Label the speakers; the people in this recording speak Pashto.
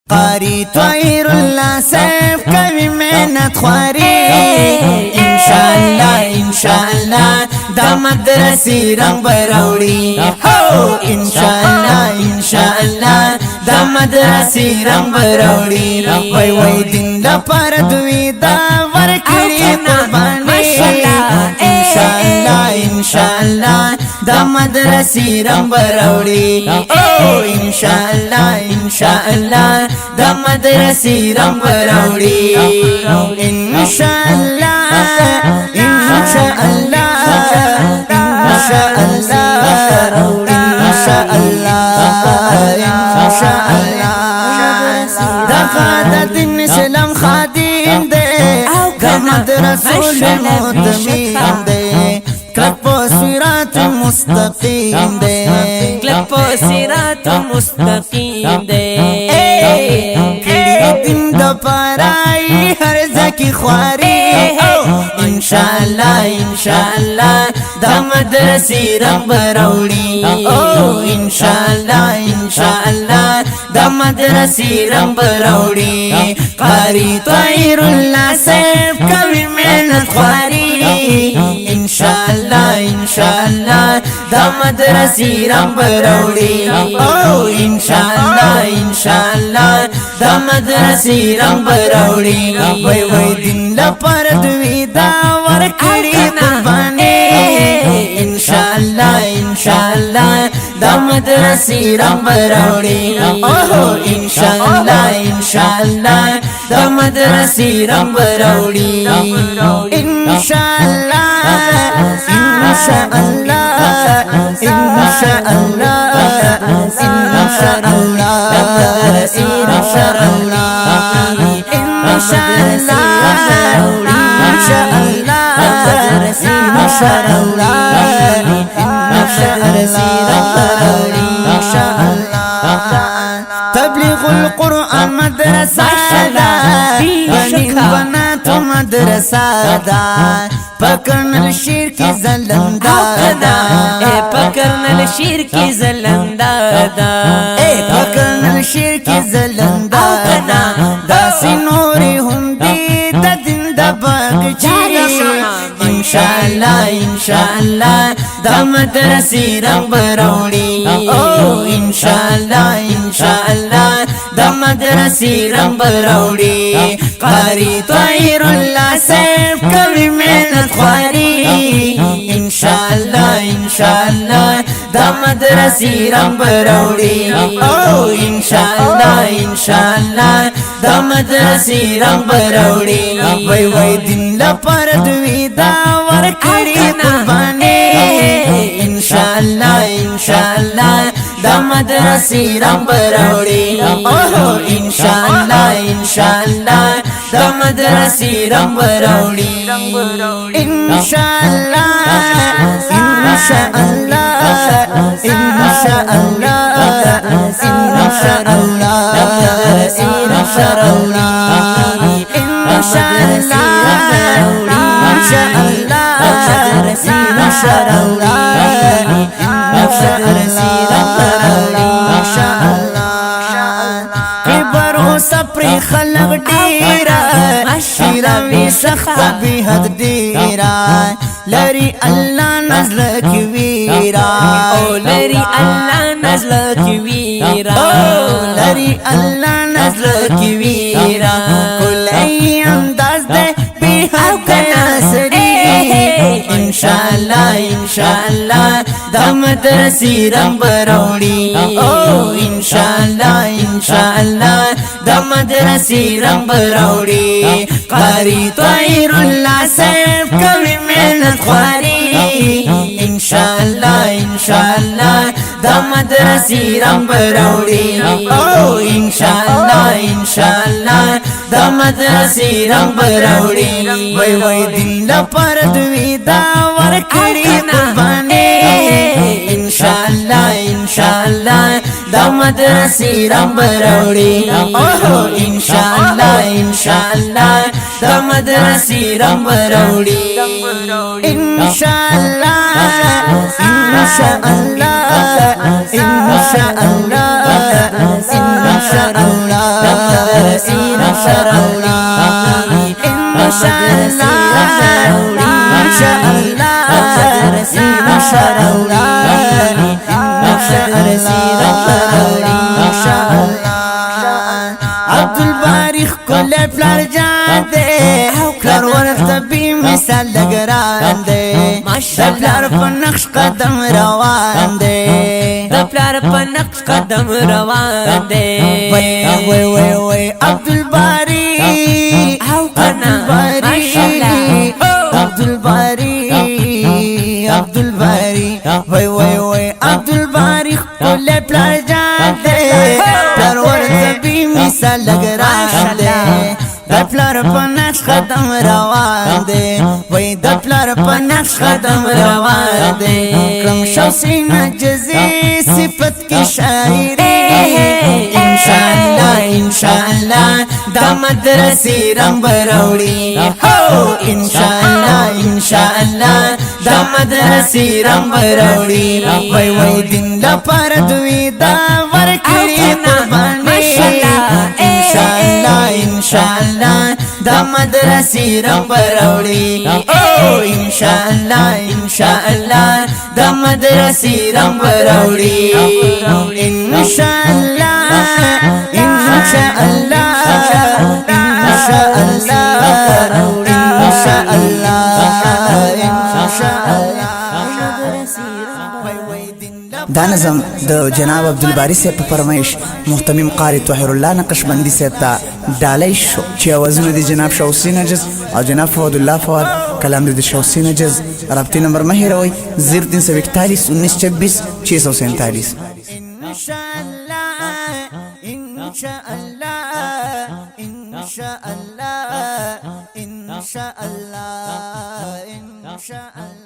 Speaker 1: قاری طاهر الله صاحب کوي محنت خواري انشاءالله دا مدرسې رنگ براوړي هو انشاءالله دا مدرسې رنگ براوړي وای وای دین لپاره دوی دا ورکړي قرباني انشاءالله دا مدرسې رنگ براوړي او انشاءالله دا مدرسې رنگ براوړي انشاءالله دا دین اسلام خادم دے گمد رسول متمیم دے کلک پو صراط مستقیم دے
Speaker 2: کلک پو صراط مستقیم دے
Speaker 1: کڑی دین دا پارائی ہر زکی خواری انشاءاللہ دا مدرسې رنگ براوړي او انشاءاللہ دا مدرسې رنگ براوړي قاری طاهر الله صاحب کوي محنت خواري انشاءاللہ دا مدرسې رنگ براوړي او انشاءاللہ دا مدرسې رنگ براوړي وای وای دین لپاره دوی دا ورکړي قرباني انشاءاللہ دا مدرسې رنگ براوړي او انشاءاللہ دا مدرسې رنگ براوړي انشاءاللہ تبلیغ القرآن مدرسہ دا بنین بنات مدرسہ دا پکرنل شیر کی زلندہ دا
Speaker 2: پکرنل شیر کی زلندہ دا
Speaker 1: پکرنل شیر کی زلندہ دا دا سنوری ہندی دا دن دا باغچی انشاءاللہ دا مدرسې رنگ براوړي او انشاءاللہ دا مدرسې رنگ براوړي قاری طاهر الله صاحب کوي محنت خواري انشاءاللہ دا مدرسې رنگ براوړي او انشاءاللہ دا مدرسې رنگ براوړي وای وای دین لپاره دوی دا ورکړي قرباني انشاءاللہ دا مدرسې رنگ براوړي او انشاءاللہ دا مدرسې رنگ براوړي انشاءاللہ سپری خلق ډیرا شیراوی سخت به حد ډیرا لری الله نزل کی ویرا
Speaker 2: او لری الله نزل کی ویرا
Speaker 1: او لری الله نزل کی ویرا کلی انداز دے به حد نصری انشاءاللہ دا مدرسې رنگ براوړي او انشاءاللہ دا مدرسې رنگ براوړي قاری طاهر الله صاحب کوي محنت خواري انشاءاللہ دا مدرسې رنگ براوړي او انشاءاللہ دا مدرسې رنگ براوړي وای وای دین لپاره دوی دا ورکړي قرباني انشاءاللہ دا مدرسې رنگ براوړي او انشاءاللہ دا مدرسې رنگ براوړي انشاءاللہ رسول شراولی انشاءاللہ انشاءاللہ رسول شراولی عبدالباری کل پلار جان دے پلار ورخت بی مثال لگران دے پلار پا نقش قدم روان دے
Speaker 2: پلار پا نقش قدم روان دے
Speaker 1: وی عبدالباری عبدالباری وی عبدالباری کل پلار جان دے پلار ورخت بی مثال لگران دے دپلار پا نقش قدم روان دے وی دپلار پا نقش قدم روان دے کرم شوسین جزی صفت کی شاعری انشاءاللہ انشاءاللہ دا مدرسی رنگ بروڑی انشاءاللہ انشاءاللہ دا مدرسی رنگ بروڑی وی دن لپار دوی دا ورکڑی قربانی انشاءاللہ دا مدرسی رنگ بروڑی انشاءاللہ انشاءاللہ دا مدرسی رنگ بروڑی انشاءاللہ انشاءاللہ انشاءاللہ
Speaker 3: دا نظم د جناب عبدالباری صاحب په فرمایش محتمم قاری طاهر الله نقشبندي صاحب ته ډالۍ شو چې اوازونه د جناب شوسی نجز او جناب فواد الله فواد کلام د شوسی نجز رابطې نمبر مه هېروئ 0341 1926 647
Speaker 1: انشاءاللہ